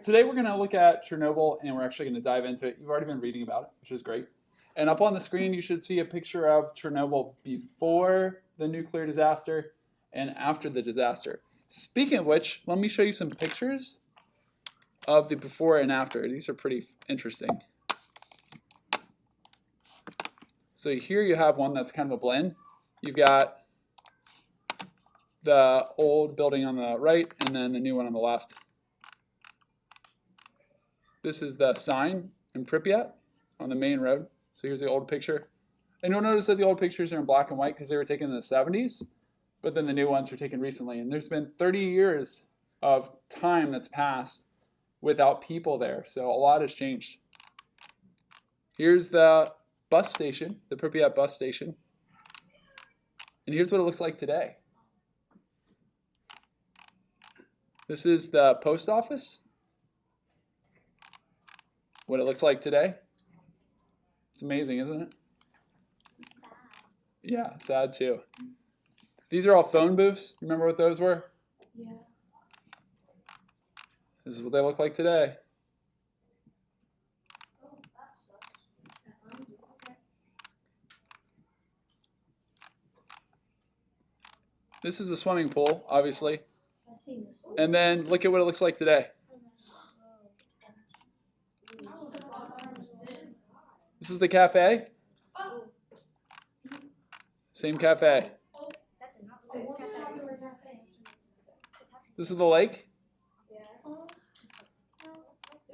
today we're going to look at Chernobyl, and we're actually going to dive into it. You've already been reading about it, which is great. And up on the screen, you should see a picture of Chernobyl before the nuclear disaster and after the disaster. Speaking of which, let me show you some pictures of the before and after. These are pretty interesting. So here you have one that's kind of a blend. You've got the old building on the right and then the new one on the left. This is the sign in Pripyat on the main road. So here's the old picture. And you'll notice that the old pictures are in black and white because they were taken in the 70s, but then the new ones were taken recently. And there's been 30 years of time that's passed without people there. So a lot has changed. Here's the bus station, the Pripyat bus station. And here's what it looks like today. This is the post office. What it looks like today. It's amazing, isn't it? Sad. Yeah, sad too. These are all phone booths. Remember what those were? Yeah. This is what they look like today. Oh, that sucks. Okay. This is the swimming pool, obviously. I've seen this one. And then look at what it looks like today. This is the cafe. Oh. Same cafe. That did not look like a cafe. This is the lake. Yeah.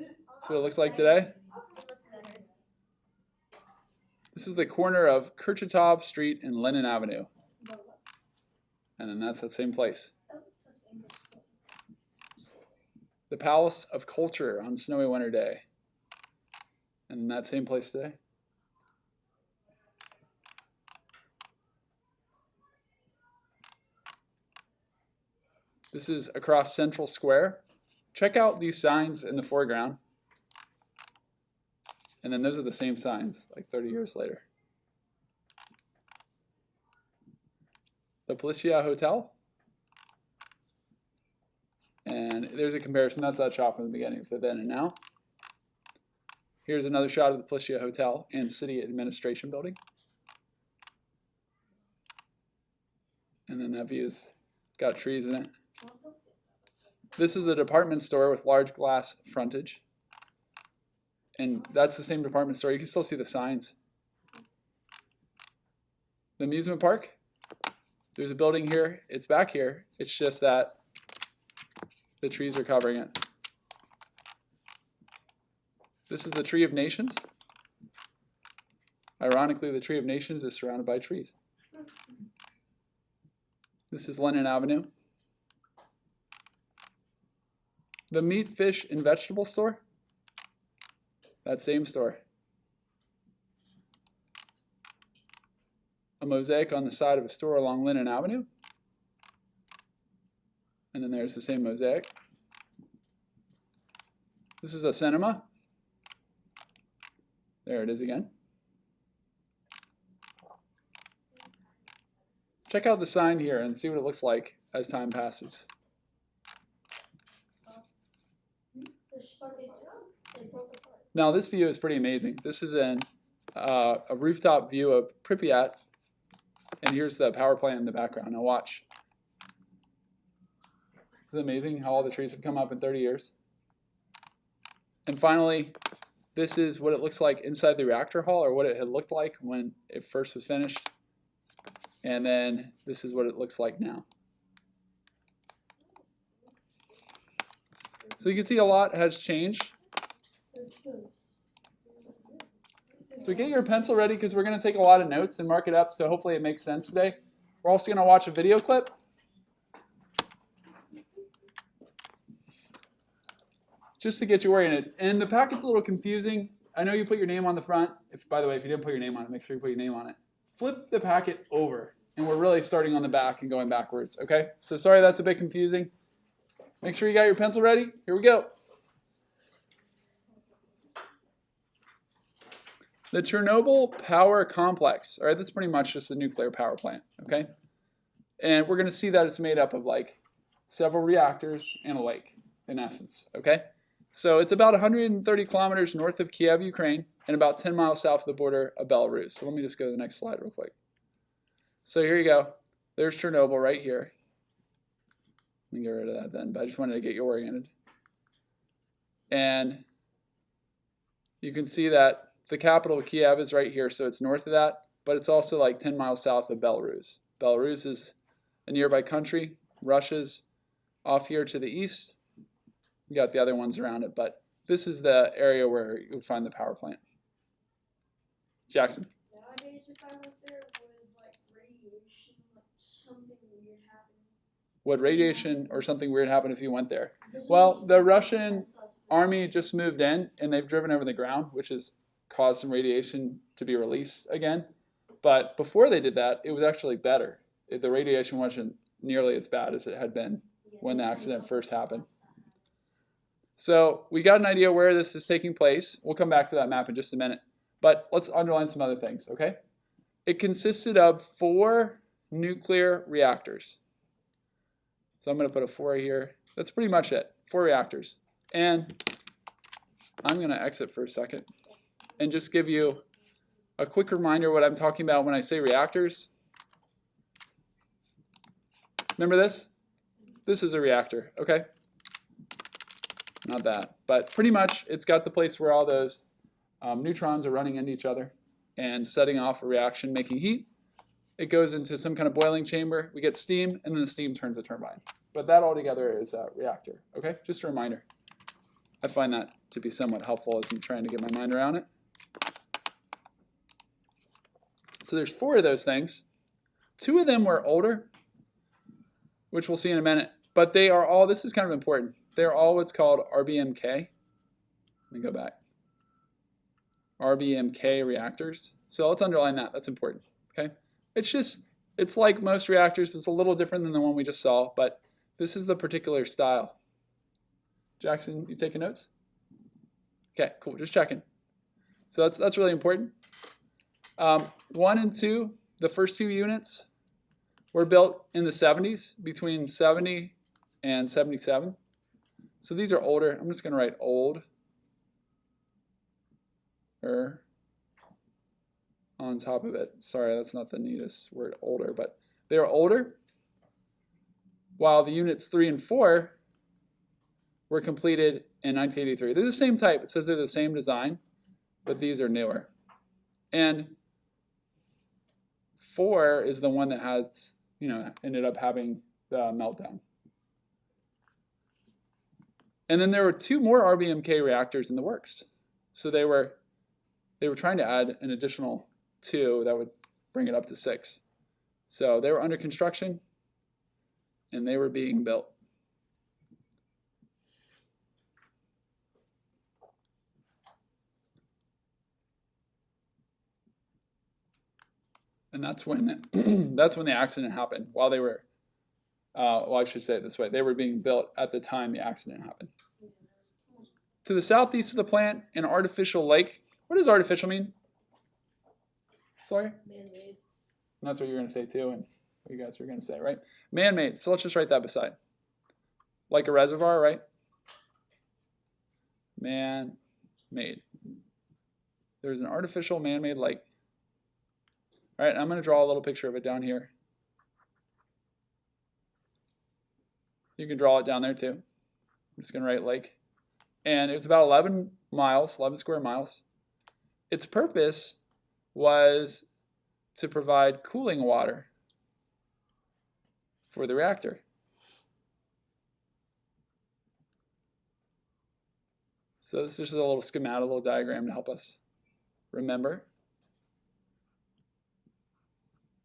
That's what it looks like today. It looks better. This is the corner of Kurchatov Street and Lenin Avenue. And then that's that same place. Oh, it's the same. The Palace of Culture on Snowy Winter Day. And that same place today. This is across Central Square. Check out these signs in the foreground. And then those are the same signs, like 30 years later. The Policia Hotel. And there's a comparison. That's that shot from the beginning of the then and now. Here's another shot of the Policia Hotel and City Administration Building. And then that view's got trees in it. This is a department store with large glass frontage. And that's the same department store. You can still see the signs. The amusement park. There's a building here. It's back here. It's just that the trees are covering it. This is the Tree of Nations. Ironically, the Tree of Nations is surrounded by trees. This is Lenin Avenue. The meat, fish, and vegetable store. That same store. A mosaic on the side of a store along Lenin Avenue. And then there's the same mosaic. This is a cinema. There it is again. Check out the sign here and see what it looks like as time passes. Now this view is pretty amazing. This is a rooftop view of Pripyat, and here's the power plant in the background. Now watch. Isn't it amazing how all the trees have come up in 30 years? And finally, this is what it looks like inside the reactor hall, or what it had looked like when it first was finished. And then this is what it looks like now. So you can see a lot has changed. So get your pencil ready because we're going to take a lot of notes and mark it up, so hopefully it makes sense today. We're also going to watch a video clip. Just to get you oriented. And the packet's a little confusing. I know you put your name on the front. By the way, if you didn't put your name on it, make sure you put your name on it. Flip the packet over. And we're really starting on the back and going backwards. Okay? So sorry that's a bit confusing. Make sure you got your pencil ready. Here we go. The Chernobyl Power Complex. All right, that's pretty much just a nuclear power plant. Okay? And we're going to see that it's made up of like several reactors and a lake, in essence. Okay? So it's about 130 kilometers north of Kiev, Ukraine, and about 10 miles south of the border of Belarus. So let me just go to the next slide real quick. So here you go. There's Chernobyl right here. Let me get rid of that then, but I just wanted to get you oriented. And you can see that the capital of Kiev is right here, so it's north of that, but it's also like 10 miles south of Belarus. Belarus is a nearby country. Russia's off here to the east. You got the other ones around it, but this is the area where you would find the power plant. Jackson. Nowadays, if I went there, would like radiation, like something weird happen? Would radiation or something weird happen if you went there? Well, the Russian army just moved in, and they've driven over the ground, which has caused some radiation to be released again. But before they did that, it was actually better. The radiation wasn't nearly as bad as it had been when the accident first happened. So we got an idea where this is taking place. We'll come back to that map in just a minute. But let's underline some other things, okay? It consisted of 4 nuclear reactors. So I'm going to put a 4 here. That's pretty much it. 4 reactors. And I'm going to exit for a second and just give you a quick reminder what I'm talking about when I say reactors. Remember this? This is a reactor, okay? Not that, but pretty much it's got the place where all those neutrons are running into each other and setting off a reaction, making heat. It goes into some kind of boiling chamber. We get steam, and then the steam turns a turbine. But that altogether is a reactor, okay? Just a reminder. I find that to be somewhat helpful as I'm trying to get my mind around it. So there's 4 of those things. 2 of them were older, which we'll see in a minute. But they are all, this is kind of important, they're all what's called RBMK. Let me go back. RBMK reactors. So let's underline that. That's important, okay? It's like most reactors. It's a little different than the one we just saw, but this is the particular style. Jackson, you taking notes? Okay, cool. Just checking. So that's really important. 1 and 2, the first 2 units, were built in the 70s, between 70 and 77. So these are older. I'm just going to write old on top of it. Sorry, that's not the neatest word, older, but they're older. While the units 3 and 4 were completed in 1983. They're the same type. It says they're the same design, but these are newer. And 4 is the one that has, ended up having the meltdown. And then there were 2 more RBMK reactors in the works. So they were trying to add an additional 2 that would bring it up to 6. So they were under construction and they were being built. And that's when the accident happened. While they were, well, I should say it this way: they were being built at the time the accident happened. To the southeast of the plant, an artificial lake. What does artificial mean? Sorry? Man-made. That's what you're going to say too, and what you guys were going to say, right? Man-made. So let's just write that beside. Like a reservoir, right? Man-made. There's an artificial man-made lake. All right, I'm going to draw a little picture of it down here. You can draw it down there too. I'm just going to write lake. And it's about 11 square miles. Its purpose was to provide cooling water for the reactor. So this is just a little schematic, a little diagram to help us remember.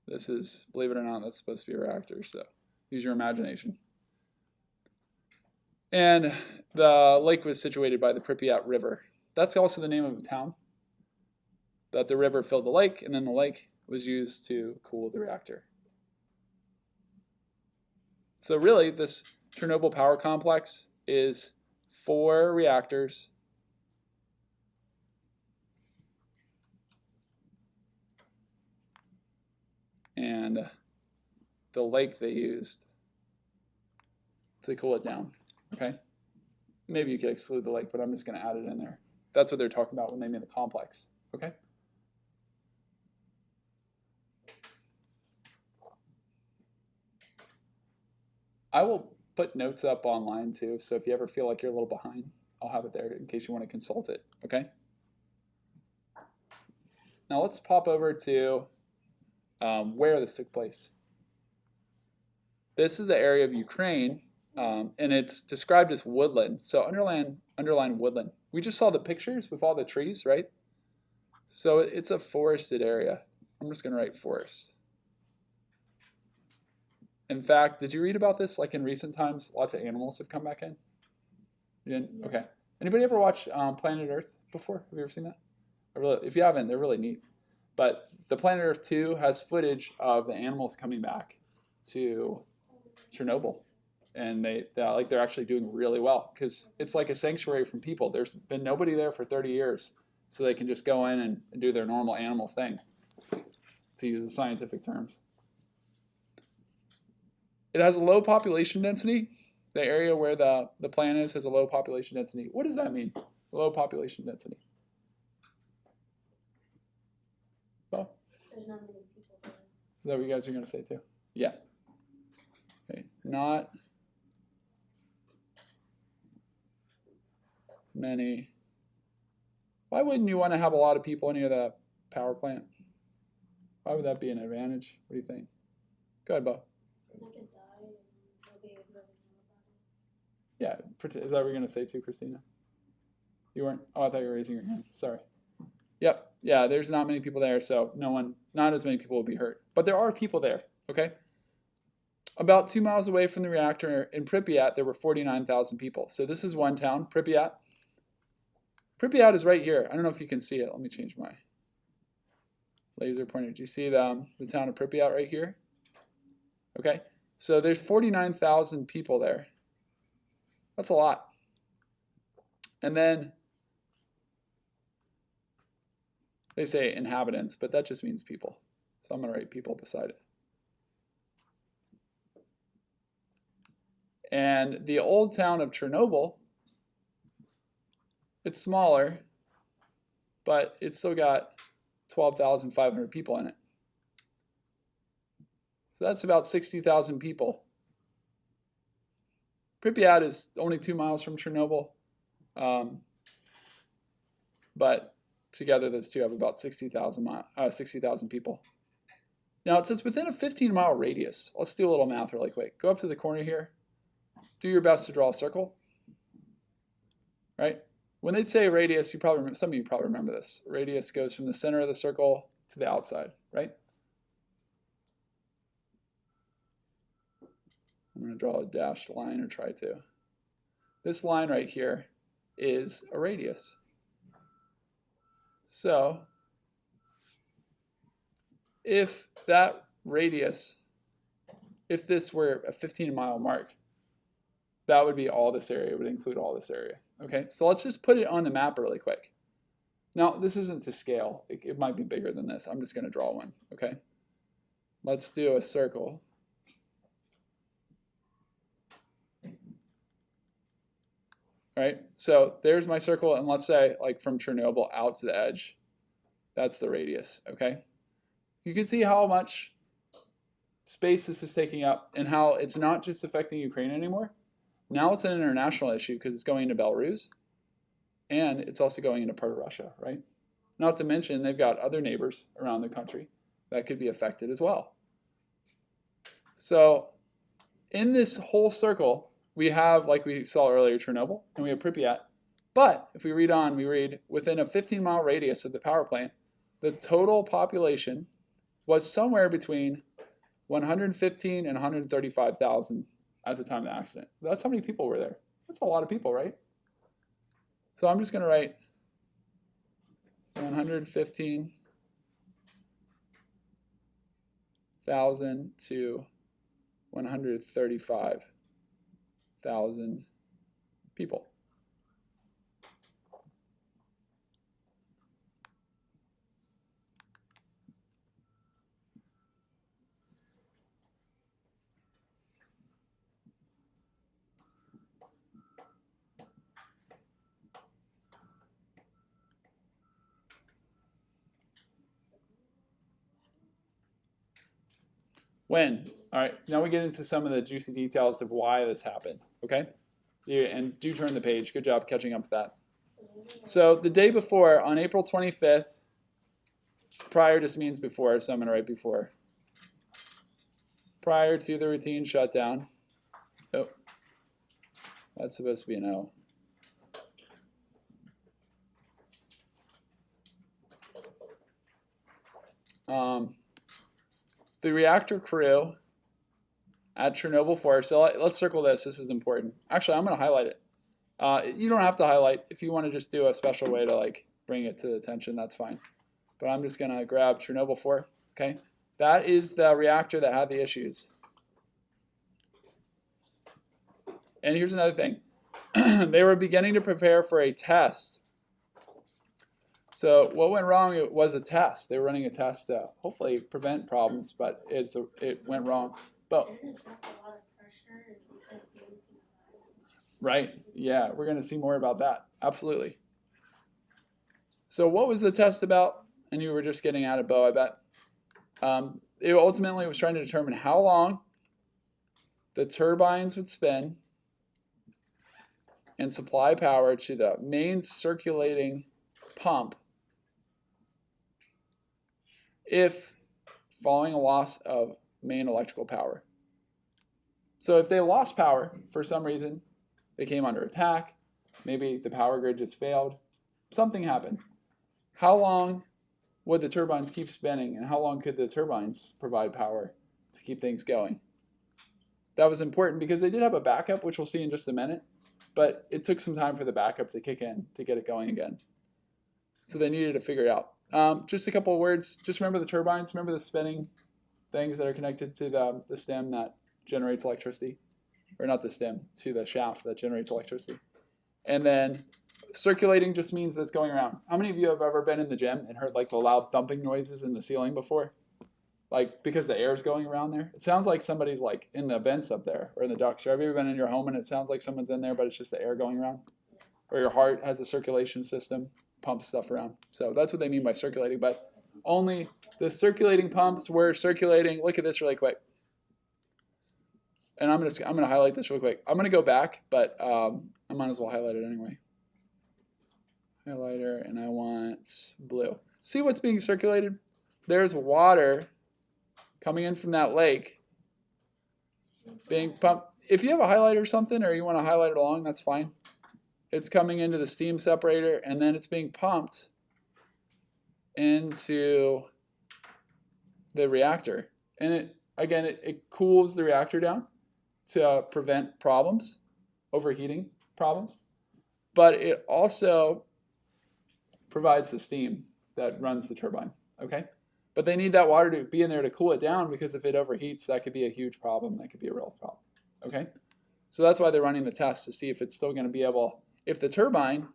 This is, believe it or not, that's supposed to be a reactor, so use your imagination. And the lake was situated by the Pripyat River. That's also the name of a town. That the river filled the lake, and then the lake was used to cool the reactor. So really, this Chernobyl power complex is 4 reactors and the lake they used to cool it down, okay? maybe you could exclude the lake, but I'm just going to add it in there. That's what they're talking about when they mean the complex. Okay. I will put notes up online too, so if you ever feel like you're a little behind, I'll have it there in case you want to consult it, okay? Now let's pop over to where this took place. This is the area of Ukraine, and it's described as woodland. So underline woodland. We just saw the pictures with all the trees, right? So it's a forested area. I'm just going to write forest. In fact, did you read about this? Like in recent times, lots of animals have come back in. You didn't? Yeah. Okay. Anybody ever watch Planet Earth before? Have you ever seen that? If you haven't, they're really neat. But the Planet Earth 2 has footage of the animals coming back to Chernobyl, and they're actually doing really well because it's like a sanctuary from people. There's been nobody there for 30 years, so they can just go in and do their normal animal thing, to use the scientific terms. It has a low population density. The area where the plant is has a low population density. What does that mean? Low population density. Well, There's not many people there. is that what you guys are going to say too? Yeah. Okay. Not many. Why wouldn't you want to have a lot of people near the power plant? Why would that be an advantage? What do you think? Go ahead, Bo. Because I could die and nobody would really know about it. Yeah. Is that what you're going to say too, Christina? You weren't? Oh, I thought you were raising your hand. Sorry. Yep. Yeah, there's not many people there, so not as many people will be hurt. But there are people there, okay? About 2 miles away from the reactor in Pripyat, there were 49,000 people. So this is one town, Pripyat. Pripyat is right here. I don't know if you can see it. Let me change my laser pointer. Do you see the town of Pripyat right here? Okay. So there's 49,000 people there. That's a lot. And then they say inhabitants, but that just means people. So I'm going to write people beside it. And the old town of Chernobyl, it's smaller, but it's still got 12,500 people in it. So that's about 60,000 people. Pripyat is only 2 miles from Chernobyl, but together those two have about 60,000 people. Now it says within a 15-mile radius. Let's do a little math really quick. Go up to the corner here. Do your best to draw a circle. Right? When they say radius, some of you probably remember this. Radius goes from the center of the circle to the outside, right? I'm going to draw a dashed line, or try to. This line right here is a radius. So if that radius, if this were a 15-mile mark, that would be all this area. It would include all this area. Okay, so let's just put it on the map really quick. Now, this isn't to scale. It might be bigger than this. I'm just going to draw one, okay? Let's do a circle. All right, so there's my circle, and let's say like from Chernobyl out to the edge, that's the radius, okay? You can see how much space this is taking up and how it's not just affecting Ukraine anymore. Now it's an international issue because it's going into Belarus, and it's also going into part of Russia, right? Not to mention they've got other neighbors around the country that could be affected as well. So in this whole circle, we have, like we saw earlier, Chernobyl, and we have Pripyat. But if we read on, we read within a 15-mile radius of the power plant, the total population was somewhere between 115 and 135,000 at the time of the accident. That's how many people were there. That's a lot of people, right? So I'm just going to write 115,000 to 135,000 people. When? All right, now we get into some of the juicy details of why this happened, okay? Yeah, and do turn the page. Good job catching up with that. So the day before, on April 25th, prior just means before, so I'm going to write before. Prior to the routine shutdown. Oh, that's supposed to be an O. The reactor crew at Chernobyl 4, so let's circle this. This is important. Actually, I'm going to highlight it. You don't have to highlight. If you want to just do a special way to like bring it to the attention, that's fine. But I'm just going to grab Chernobyl 4. Okay, that is the reactor that had the issues. And here's another thing. They were beginning to prepare for a test. So what went wrong? It was a test. They were running a test to hopefully prevent problems, but it went wrong. But right, yeah, we're going to see more about that. Absolutely. So what was the test about? And you were just getting at it, Bo, I bet. It ultimately was trying to determine how long the turbines would spin and supply power to the main circulating pump if following a loss of main electrical power. So if they lost power for some reason, they came under attack, maybe the power grid just failed, something happened. How long would the turbines keep spinning, and how long could the turbines provide power to keep things going? That was important because they did have a backup, which we'll see in just a minute, but it took some time for the backup to kick in to get it going again. So they needed to figure it out. Just a couple of words. Just remember the turbines. Remember the spinning things that are connected to the stem that generates electricity. Or not the stem, to the shaft that generates electricity. And then circulating just means that it's going around. How many of you have ever been in the gym and heard like the loud thumping noises in the ceiling before? Like because the air is going around there? It sounds like somebody's like in the vents up there or in the ducts. Have you ever been in your home and it sounds like someone's in there but it's just the air going around? Or your heart has a circulation system, pumps stuff around. So that's what they mean by circulating, but only the circulating pumps were circulating. Look at this really quick. And I'm gonna highlight this real quick. I'm gonna go back, but I might as well highlight it anyway. Highlighter, and I want blue. See what's being circulated? There's water coming in from that lake being pumped. If you have a highlighter or something, or you want to highlight it along, that's fine. It's coming into the steam separator, and then it's being pumped into the reactor. And it cools the reactor down to prevent problems, overheating problems. But it also provides the steam that runs the turbine, okay? But they need that water to be in there to cool it down because if it overheats, that could be a huge problem. That could be a real problem, okay? So that's why they're running the test to see if it's still going to be able, if the turbine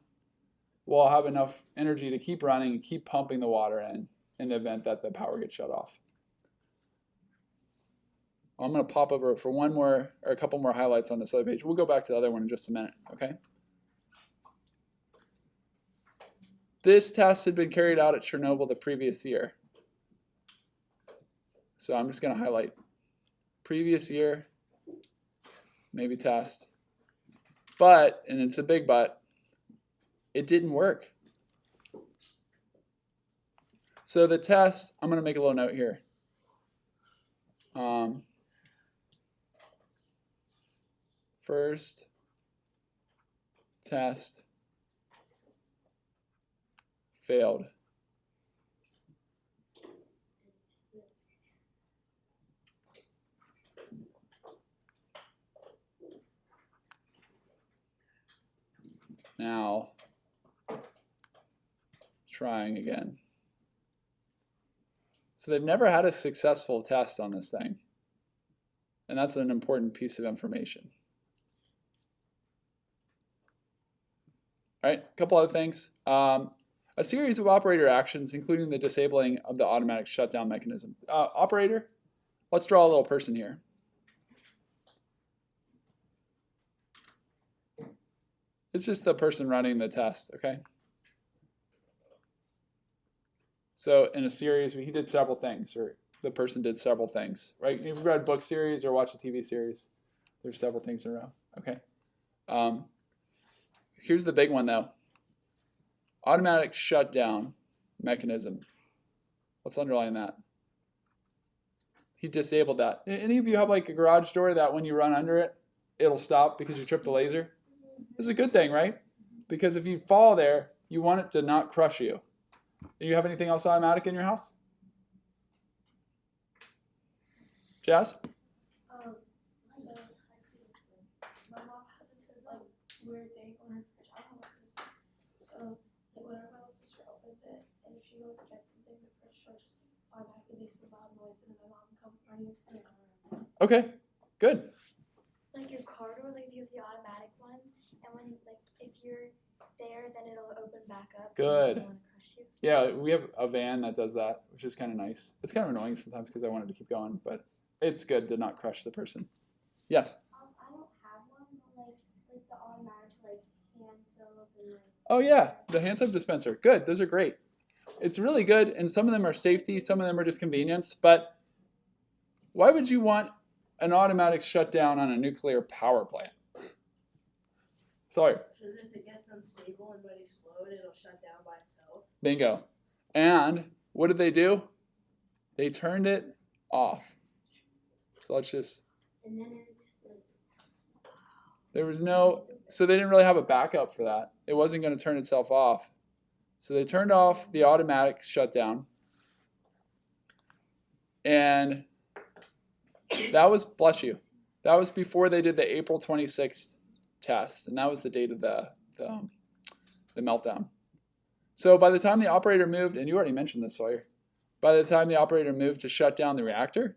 will have enough energy to keep running and keep pumping the water in the event that the power gets shut off. I'm going to pop over for one more or a couple more highlights on this other page. We'll go back to the other one in just a minute, okay? This test had been carried out at Chernobyl the previous year. So I'm just going to highlight previous year, maybe test. But, and it's a big but, it didn't work. So the test, I'm going to make a little note here. First test failed. Now, trying again. So they've never had a successful test on this thing. And that's an important piece of information. All right, a couple other things. A series of operator actions, including the disabling of the automatic shutdown mechanism. Operator, let's draw a little person here. It's just the person running the test, okay? So in a series, he did several things, or the person did several things, right? If you've read a book series or watched a TV series, there's several things in a row. Okay. Here's the big one though. Automatic shutdown mechanism. Let's underline that. He disabled that. Any of you have like a garage door that when you run under it, it'll stop because you tripped the laser? This is a good thing, right? Because if you fall there, you want it to not crush you. Do you have anything else automatic in your house? Jazz? My mom has this like weird thing on her fridge. I don't know what it is. So like whenever my little sister opens it, and if she goes to get something, the fridge door just automatically makes a loud noise, and then my mom comes running in the room. Okay, good. Like your car door, like if you have the automatic ones, and when like if you're there, then it'll open back up. Good. It doesn't want to crush you. Yeah, we have a van that does that, which is kind of nice. It's kind of annoying sometimes because I wanted to keep going, but it's good to not crush the person. Yes? I don't have one, but like the automatic hand soap and Oh yeah, the hand soap dispenser. Good, those are great. It's really good, and some of them are safety, some of them are just convenience, but why would you want an automatic shutdown on a nuclear power plant? Sorry. So if it gets unstable and might explode, it'll shut down by itself. Bingo. And what did they do? They turned it off. So let's just, then it explodes. there was no, so they didn't really have a backup for that. It wasn't going to turn itself off. So they turned off the automatic shutdown. And that was, bless you, that was before they did the April 26th test. And that was the date of the meltdown. So by the time the operator moved, and you already mentioned this, Sawyer, by the time the operator moved to shut down the reactor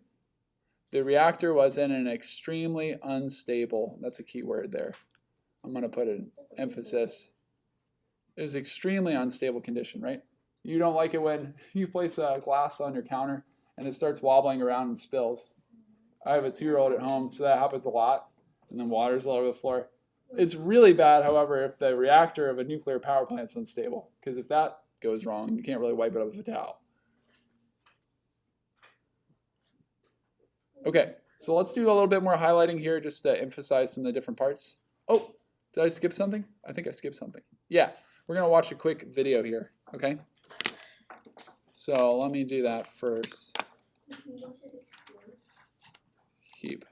was in an extremely unstable, that's a key word there. I'm going to put an emphasis. It was extremely unstable condition, right? You don't like it when you place a glass on your counter and it starts wobbling around and spills. I have a 2-year-old at home, so that happens a lot. And then water's all over the floor. It's really bad, however, if the reactor of a nuclear power plant is unstable. Because if that goes wrong, you can't really wipe it up with a towel. Okay, so let's do a little bit more highlighting here just to emphasize some of the different parts. Oh, did I skip something? I think I skipped something. Yeah, we're going to watch a quick video here, okay? So let me do that first. Keep.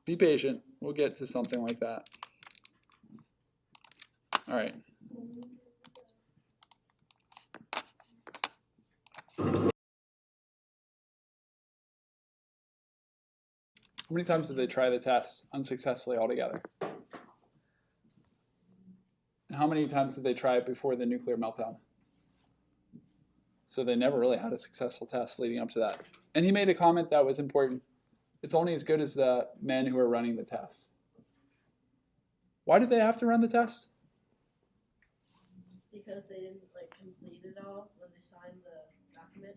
Be patient. We'll get to something like that. All right. How many times did they try the test unsuccessfully altogether? And how many times did they try it before the nuclear meltdown? So they never really had a successful test leading up to that. And he made a comment that was important. It's only as good as the men who are running the tests. Why did they have to run the test? Because they didn't complete it all when they signed the document.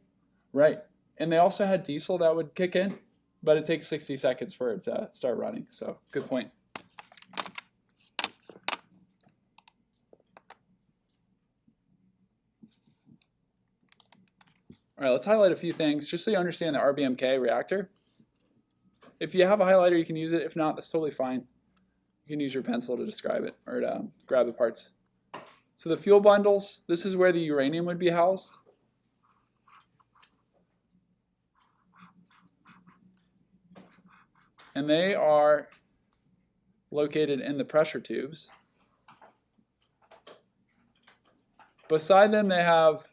Right. And they also had diesel that would kick in, but it takes 60 seconds for it to start running. So good point. All right, let's highlight a few things just so you understand the RBMK reactor. If you have a highlighter, you can use it. If not, that's totally fine. You can use your pencil to describe it or to grab the parts. So the fuel bundles, this is where the uranium would be housed. And they are located in the pressure tubes. Beside them, they have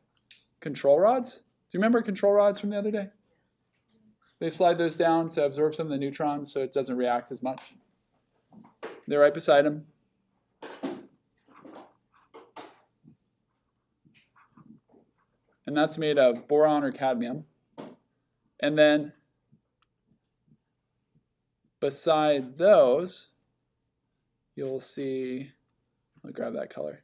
control rods. Do you remember control rods from the other day? They slide those down to absorb some of the neutrons so it doesn't react as much. They're right beside them. And that's made of boron or cadmium. And then beside those, you'll see, let me grab that color.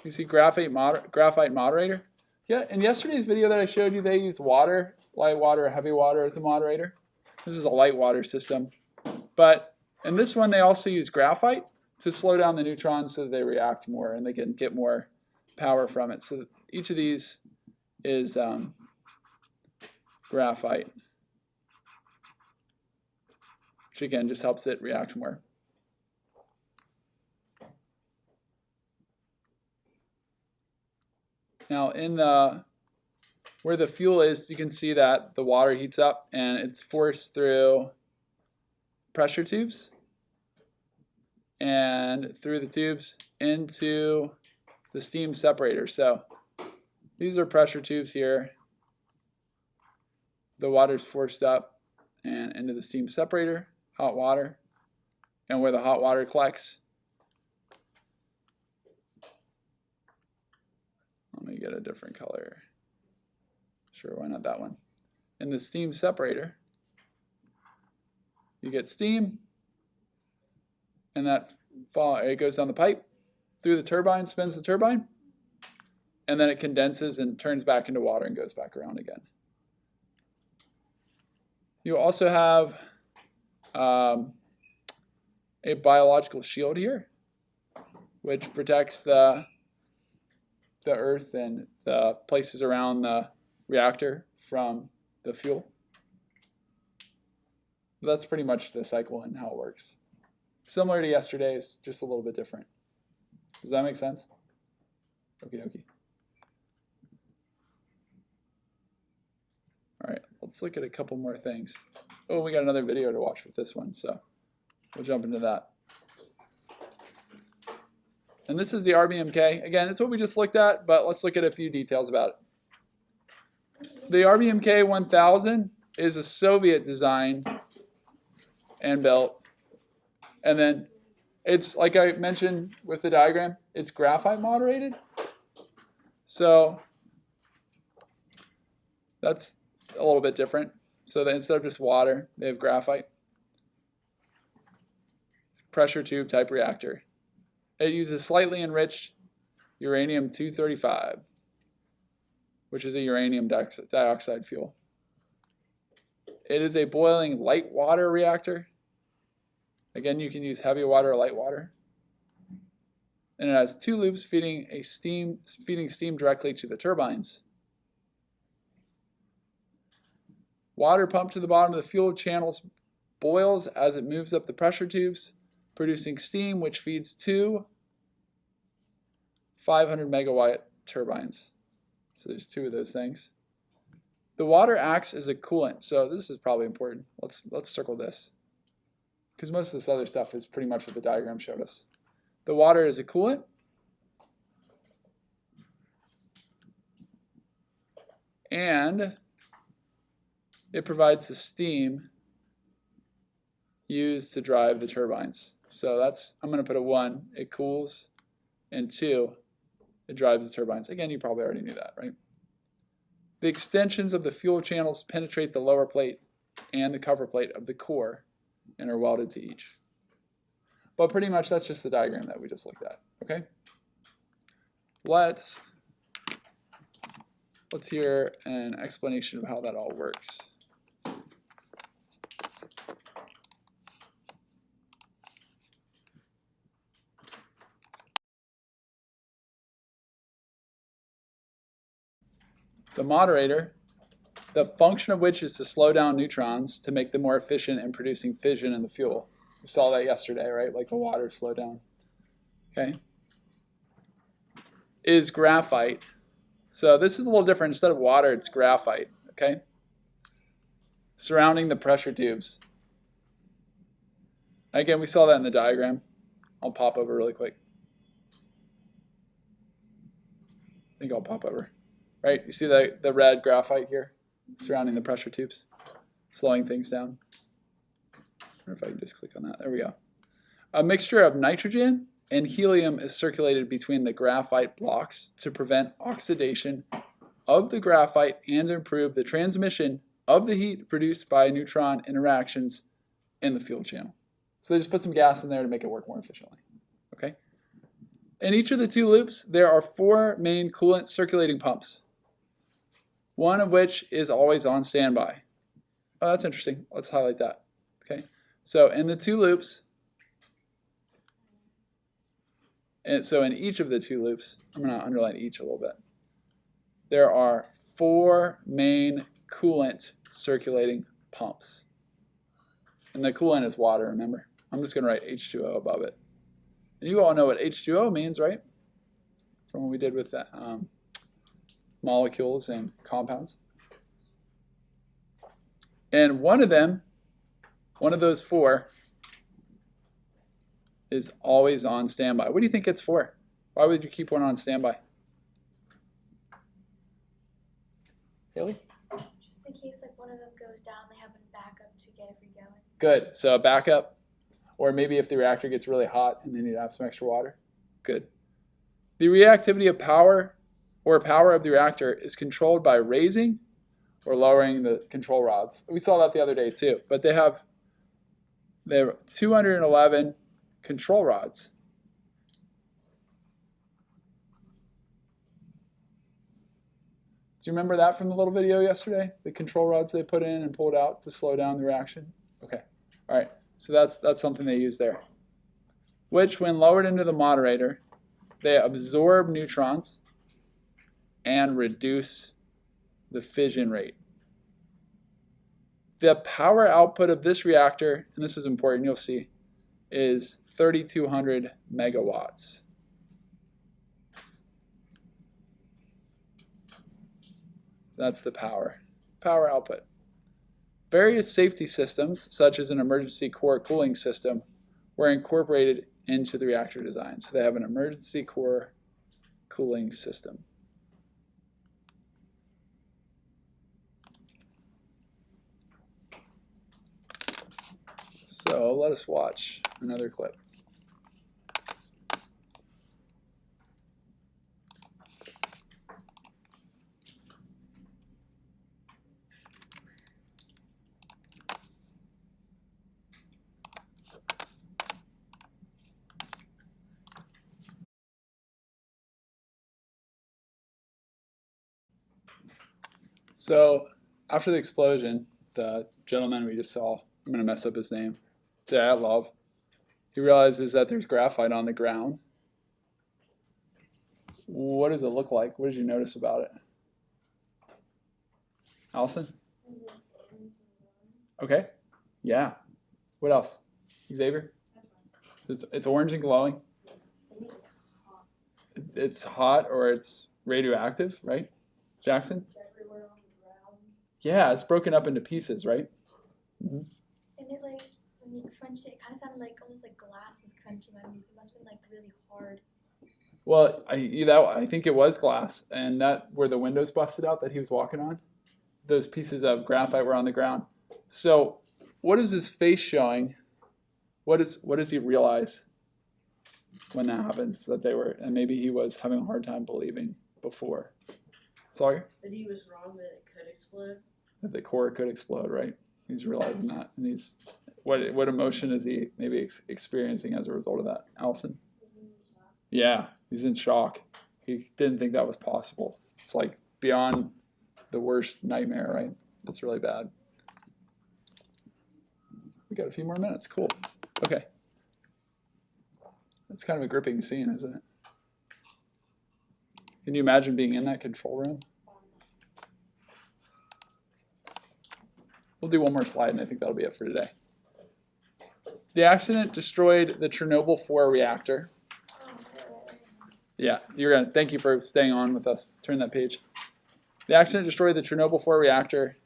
You see graphite moderator. Yeah, in yesterday's video that I showed you, they use water, light water or heavy water as a moderator. This is a light water system. But in this one, they also use graphite to slow down the neutrons so that they react more and they can get more power from it. So each of these is graphite, which again just helps it react more. Now in the where the fuel is, you can see that the water heats up and it's forced through pressure tubes and through the tubes into the steam separator. So these are pressure tubes here. The water's forced up and into the steam separator, hot water, and where the hot water collects. Let me get a different color. Sure, why not that one? In the steam separator, you get steam, and it goes down the pipe, through the turbine, spins the turbine, and then it condenses and turns back into water and goes back around again. You also have a biological shield here, which protects the earth and the places around the reactor from the fuel. That's pretty much the cycle and how it works. Similar to yesterday's, just a little bit different. Does that make sense? Okie dokie. All right, let's look at a couple more things. Oh, we got another video to watch with this one, so we'll jump into that. And this is the RBMK. Again, it's what we just looked at, but let's look at a few details about it. The RBMK 1000 is a Soviet design and built. And then it's, like I mentioned with the diagram, it's graphite moderated. So that's a little bit different. So that instead of just water, they have graphite. Pressure tube type reactor. It uses slightly enriched uranium-235, which is a uranium dioxide fuel. It is a boiling light water reactor. Again, you can use heavy water or light water. And it has 2 loops feeding steam directly to the turbines. Water pumped to the bottom of the fuel channels boils as it moves up the pressure tubes, producing steam which feeds 2 500 megawatt turbines. So there's 2 of those things. The water acts as a coolant, so this is probably important. Let's circle this, because most of this other stuff is pretty much what the diagram showed us. The water is a coolant, and it provides the steam used to drive the turbines. So I'm going to put a 1, it cools, and 2, it drives the turbines. Again, you probably already knew that, right? The extensions of the fuel channels penetrate the lower plate and the cover plate of the core and are welded to each. But pretty much that's just the diagram that we just looked at, okay? Let's hear an explanation of how that all works. The moderator, the function of which is to slow down neutrons to make them more efficient in producing fission in the fuel. We saw that yesterday, right? Like the water slowed down. Okay. Is graphite. So this is a little different. Instead of water, it's graphite. Okay. Surrounding the pressure tubes. Again, we saw that in the diagram. I'll pop over really quick. I think I'll pop over. Right, you see the red graphite here surrounding the pressure tubes, slowing things down. I wonder if I can just click on that. There we go. A mixture of nitrogen and helium is circulated between the graphite blocks to prevent oxidation of the graphite and improve the transmission of the heat produced by neutron interactions in the fuel channel. So they just put some gas in there to make it work more efficiently. Okay. In each of the 2 loops, there are 4 main coolant circulating pumps, one of which is always on standby. Oh, that's interesting. Let's highlight that. Okay. So in the 2 loops, and so in each of the 2 loops, I'm going to underline each a little bit. There are 4 main coolant circulating pumps. And the coolant is water, remember? I'm just going to write H2O above it. And you all know what H2O means, right? From what we did with molecules and compounds. And one of those four, is always on standby. What do you think it's for? Why would you keep one on standby? Haley? Just in case like one of them goes down, they have a backup to get it going. Good. So a backup, or maybe if the reactor gets really hot and they need to have some extra water. Good. The reactivity of power or power of the reactor is controlled by raising or lowering the control rods. We saw that the other day too, but they have 211 control rods. Do you remember that from the little video yesterday? The control rods they put in and pulled out to slow down the reaction? Okay. All right. So that's something they use there. Which, when lowered into the moderator, they absorb neutrons and reduce the fission rate. The power output of this reactor, and this is important, you'll see, is 3,200 megawatts. That's the power output. Various safety systems, such as an emergency core cooling system, were incorporated into the reactor design. So they have an emergency core cooling system. So let us watch another clip. So after the explosion, the gentleman we just saw, I'm going to mess up his name, Dyatlov, he realizes that there's graphite on the ground. What does it look like? What did you notice about it? Allison? Okay. Yeah. What else? Xavier? It's orange and glowing. It's hot or it's radioactive, right? Jackson? Yeah, it's broken up into pieces, right? Mm-hmm. And it like, when you crunched it, it kind of sounded like almost like glass was crunching underneath. It must have been like really hard. Well, I think it was glass, and that where the windows busted out that he was walking on, those pieces of graphite were on the ground. So what is his face showing? What does he realize when that happens, that they were, and maybe he was having a hard time believing before? Sawyer? That he was wrong, that it could explode. That the core could explode, right? He's realizing that, and he's what emotion is he maybe experiencing as a result of that? Allison? Yeah, he's in shock. He didn't think that was possible. It's like beyond the worst nightmare, right? That's really bad. We got a few more minutes. Cool. Okay. That's kind of a gripping scene, isn't it? Can you imagine being in that control room? We'll do one more slide, and I think that'll be it for today. The accident destroyed the Chernobyl 4 reactor. Yeah, thank you for staying on with us. Turn that page. The accident destroyed the Chernobyl 4 reactor,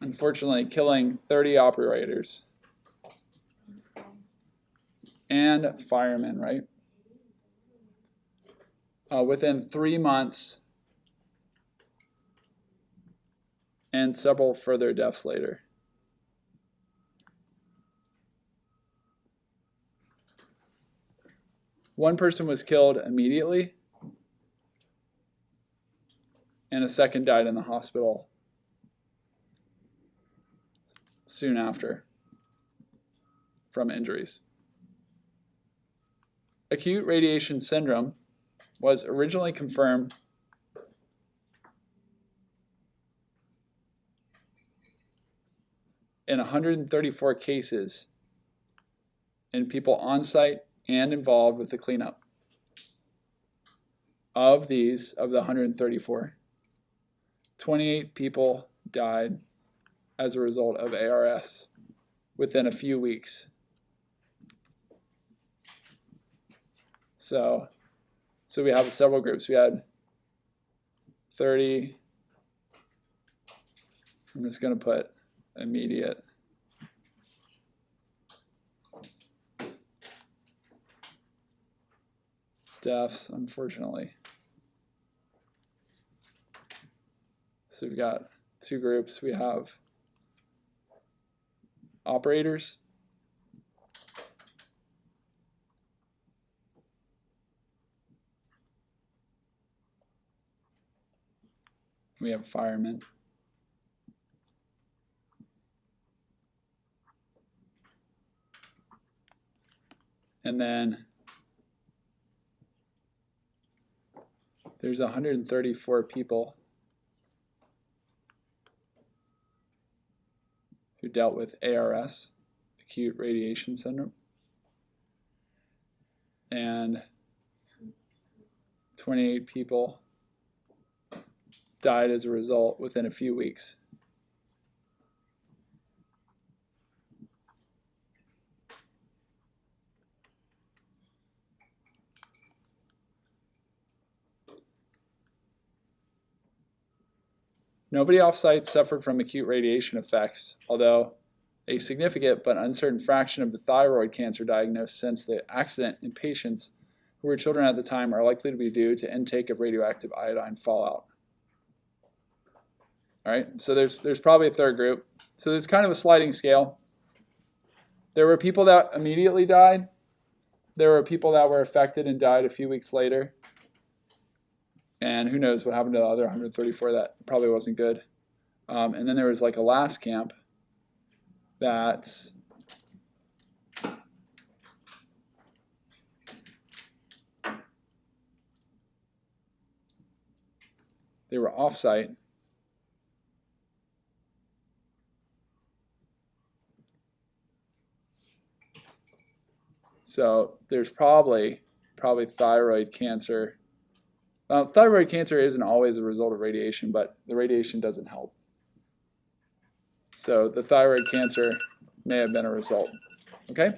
unfortunately killing 30 operators and firemen, right? Within 3 months, and several further deaths later. One person was killed immediately, and a second died in the hospital soon after from injuries. Acute radiation syndrome was originally confirmed in 134 cases in people on site and involved with the cleanup. Of the 134, 28 people died as a result of ARS within a few weeks. So we have several groups. We had 30. I'm just going to put immediate. Deaths, unfortunately. So we've got two groups. We have operators. We have firemen. And then there's 134 people who dealt with ARS, acute radiation syndrome, and 28 people died as a result within a few weeks. Nobody off-site suffered from acute radiation effects, although a significant but uncertain fraction of the thyroid cancer diagnosed since the accident in patients who were children at the time are likely to be due to intake of radioactive iodine fallout. All right, so there's probably a third group. So there's kind of a sliding scale. There were people that immediately died. There were people that were affected and died a few weeks later. And who knows what happened to the other 134, that probably wasn't good. And then there was like a last camp that they were off-site. So there's probably thyroid cancer. Thyroid cancer isn't always a result of radiation, but the radiation doesn't help. So the thyroid cancer may have been a result. Okay?